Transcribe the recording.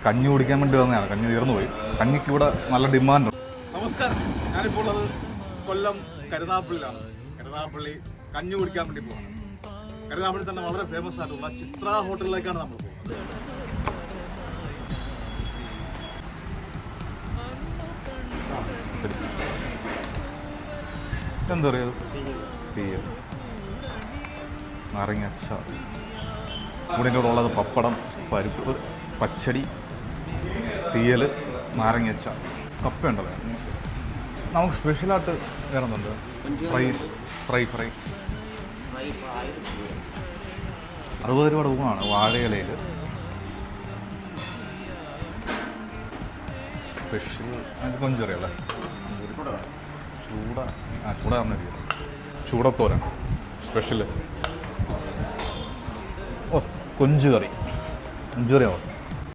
കഞ്ഞി കുടിക്കാൻ വേണ്ടി വന്നതാണ്. കഞ്ഞി തീർന്നു പോയി. കഞ്ഞിക്ക് ഇവിടെ നല്ല ഡിമാൻഡ്. നമസ്കാരം, ഞാനിപ്പോൾ ഉള്ളത് കൊല്ലം കരുനാഗപ്പള്ളിയിലാണ്. കരുനാഗപ്പള്ളി കഞ്ഞി കുടിക്കാൻ വേണ്ടി പോകുന്നത്. കരുനാഗപ്പള്ളി തന്നെ വളരെ ഫേമസ് ആയിട്ടുള്ള ചിത്ര ഹോട്ടലിലേക്കാണ് നമ്മൾ പോകുന്നത്. എന്താ പറയുക, തീയൽ, നാരങ്ങ അച്ചാർ, ഇവിടെ എൻ്റെ കൂടെ ഉള്ളത് പപ്പടം, പരിപ്പ്, പച്ചടി, തീയൽ, നാരങ്ങ അച്ചാർ, കപ്പ ഉണ്ടല്ലോ. നമുക്ക് സ്പെഷ്യലായിട്ട് വേറെ എന്തുണ്ട്? ഫ്രൈ 60 രൂപയുടെ ഊണാണ് വാഴയിലയിൽ. സ്പെഷ്യൽ അത് കൊഞ്ചറിയല്ലേ, ചൂട തന്നിരിക്കും. ചൂടത്തോരൻ സ്പെഷ്യൽ. ഓ, കൊഞ്ച് കറി ആവും.